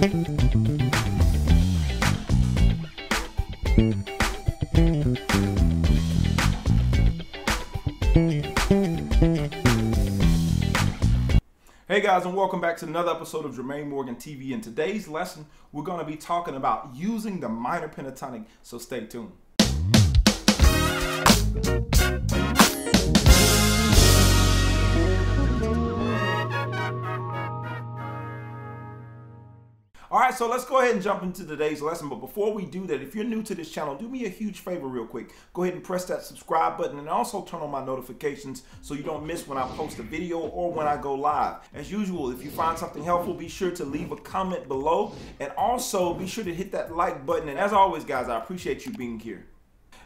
Hey guys, and welcome back to another episode of Jermaine Morgan TV. In today's lesson, we're going to be talking about using the minor pentatonic, so stay tuned. Alright, so let's go ahead and jump into today's lesson. But before we do that, if you're new to this channel, do me a huge favor real quick. Go ahead and press that subscribe button and also turn on my notifications so you don't miss when I post a video or when I go live. As usual, if you find something helpful, be sure to leave a comment below. And also be sure to hit that like button. And as always, guys, I appreciate you being here.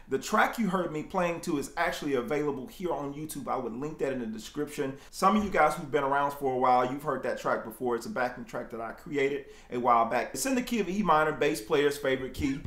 The track you heard me playing to is actually available here on YouTube. I would link that in the description. Some of you guys who've been around for a while, you've heard that track before. It's a backing track that I created a while back. It's in the key of E minor, bass player's favorite key.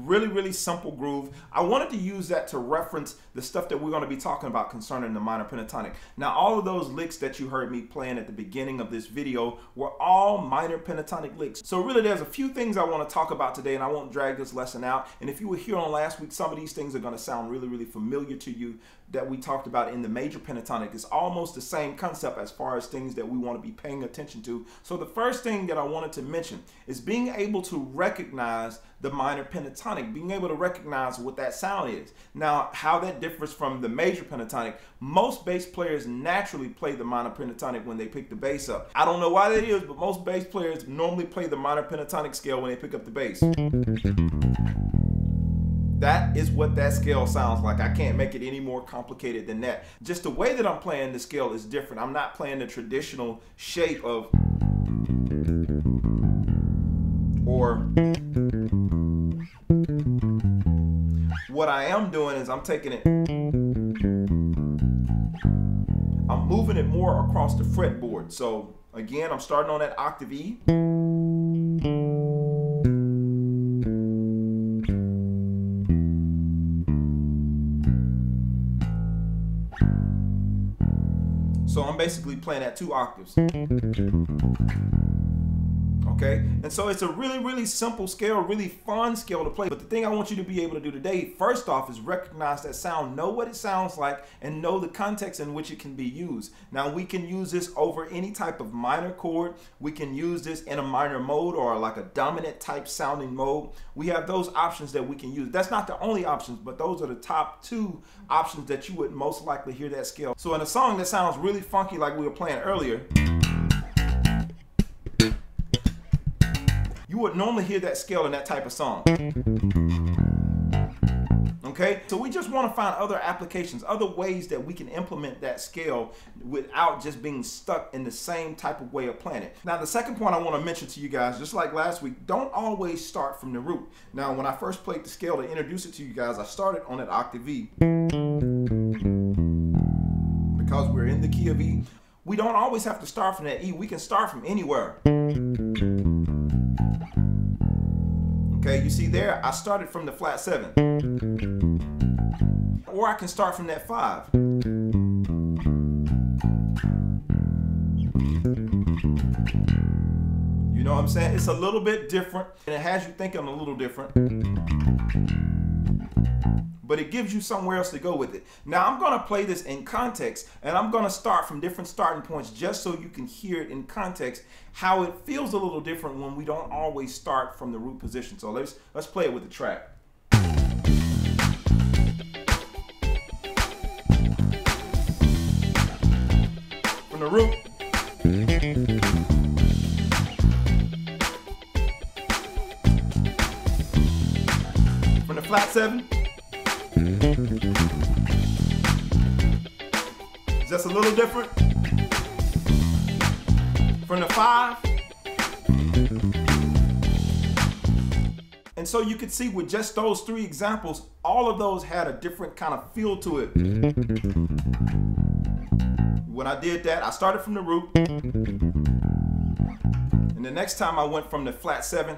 Really simple groove. I wanted to use that to reference the stuff that we're going to be talking about concerning the minor pentatonic. Now, all of those licks that you heard me playing at the beginning of this video were all minor pentatonic licks. So really, there's a few things I want to talk about today, and I won't drag this lesson out. And if you were here on last week, some of these things are going to sound really familiar to you that we talked about in the major pentatonic. It's almost the same concept as far as things that we want to be paying attention to. So the first thing that I wanted to mention is being able to recognize the minor pentatonic, being able to recognize what that sound is. Now, how that differs from the major pentatonic, most bass players naturally play the minor pentatonic when they pick the bass up. I don't know why that is, but most bass players normally play the minor pentatonic scale when they pick up the bass. That is what that scale sounds like. I can't make it any more complicated than that. Just the way that I'm playing the scale is different. I'm not playing the traditional shape of or what I am doing is I'm taking it, I'm moving it more across the fretboard. So again, I'm starting on that octave E. So I'm basically playing at 2 octaves. Okay, and so it's a really simple scale, really fun scale to play. But the thing I want you to be able to do today, first off, is recognize that sound, know what it sounds like, and know the context in which it can be used. Now, we can use this over any type of minor chord. We can use this in a minor mode or like a dominant type sounding mode. We have those options that we can use. That's not the only options, but those are the top 2 options that you would most likely hear that scale. So in a song that sounds really funky like we were playing earlier, you would normally hear that scale in that type of song. Okay, so we just want to find other applications, other ways that we can implement that scale without just being stuck in the same type of way of playing it. Now, the second point I want to mention to you guys, just like last week, don't always start from the root. Now, when I first played the scale to introduce it to you guys, I started on that octave E. Because we're in the key of E, we don't always have to start from that E. We can start from anywhere. Okay, you see there, I started from the flat 7. Or I can start from that 5. You know what I'm saying? It's a little bit different, and it has you thinking a little different. But it gives you somewhere else to go with it. Now, I'm going to play this in context, and I'm going to start from different starting points just so you can hear it in context, how it feels a little different when we don't always start from the root position. So let's play it with the track. From the root. From the flat 7. Just a little different. From the 5. And so you can see with just those 3 examples, all of those had a different kind of feel to it. When I did that, I started from the root. And the next time I went from the flat 7.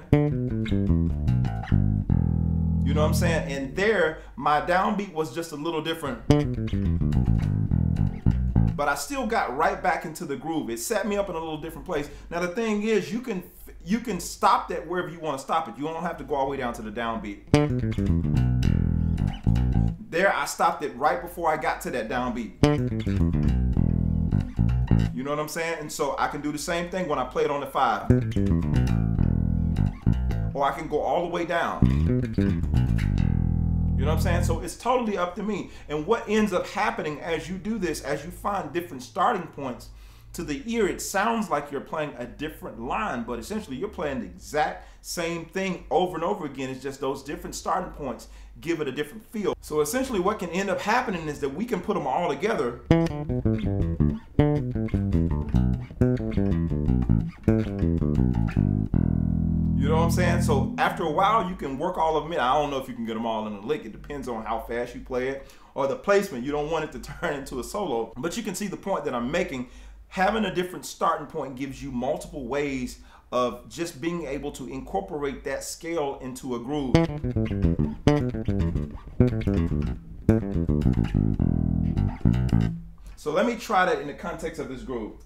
You know what I'm saying? And there, my downbeat was just a little different. but I still got right back into the groove. It set me up in a little different place. Now the thing is, you can stop that wherever you want to stop it. You don't have to go all the way down to the downbeat. There, I stopped it right before I got to that downbeat. You know what I'm saying? And so I can do the same thing when I play it on the 5. Or I can go all the way down. You know what I'm saying? So it's totally up to me. And what ends up happening as you do this, as you find different starting points, to the ear, it sounds like you're playing a different line, but essentially you're playing the exact same thing over and over again. It's just those different starting points give it a different feel. So essentially what can end up happening is that we can put them all together. You know what I'm saying? So after a while, you can work all of them in. I don't know if you can get them all in a lick. It depends on how fast you play it or the placement. You don't want it to turn into a solo, but you can see the point that I'm making. Having a different starting point gives you multiple ways of just being able to incorporate that scale into a groove. So let me try that in the context of this groove.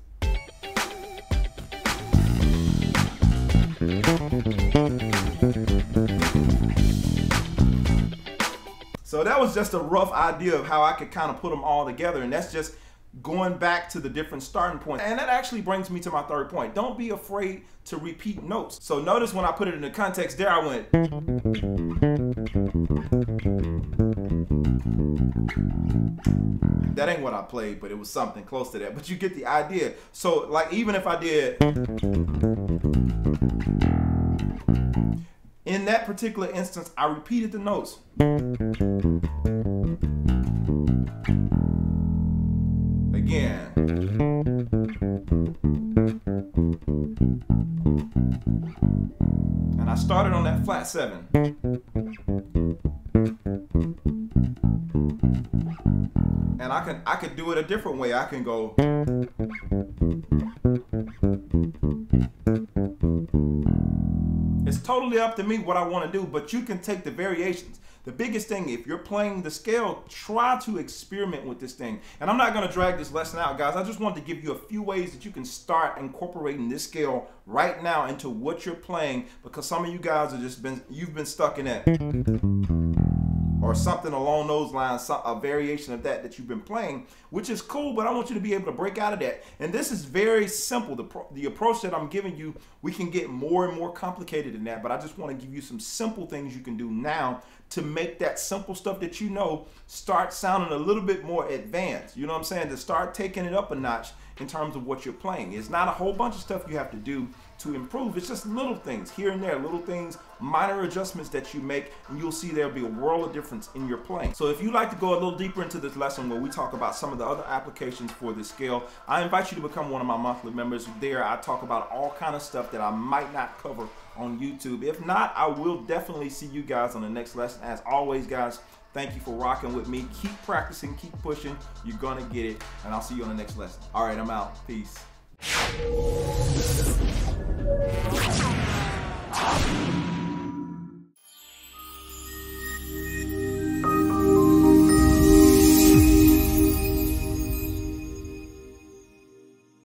So that was just a rough idea of how I could kind of put them all together, and that's just going back to the different starting points. And that actually brings me to my third point. Don't be afraid to repeat notes. So notice when I put it in the context there, I went. That ain't what I played, but it was something close to that. But you get the idea. So like even if I did, in that particular instance, I repeated the notes. Again. And I started on that flat 7. And I could do it a different way. I can go. It's totally up to me what I want to do, but you can take the variations. The biggest thing, if you're playing the scale, try to experiment with this thing. And I'm not going to drag this lesson out, guys. I just wanted to give you a few ways that you can start incorporating this scale right now into what you're playing, because some of you guys are you've been stuck in that. Or something along those lines, a variation of that you've been playing, which is cool, but I want you to be able to break out of that. And this is very simple. The approach that I'm giving you, we can get more and more complicated than that, but I just want to give you some simple things you can do now to make that simple stuff that you know start sounding a little bit more advanced. You know what I'm saying? To start taking it up a notch in terms of what you're playing. It's not a whole bunch of stuff you have to do to improve. It's just little things here and there, little things, minor adjustments that you make, and you'll see there'll be a world of difference in your playing. So if you'd like to go a little deeper into this lesson where we talk about some of the other applications for this scale, I invite you to become one of my monthly members. There I talk about all kind of stuff that I might not cover on YouTube. If not, I will definitely see you guys on the next lesson. As always, guys, thank you for rocking with me. Keep practicing, keep pushing. You're gonna get it, and I'll see you on the next lesson. All right, I'm out. Peace.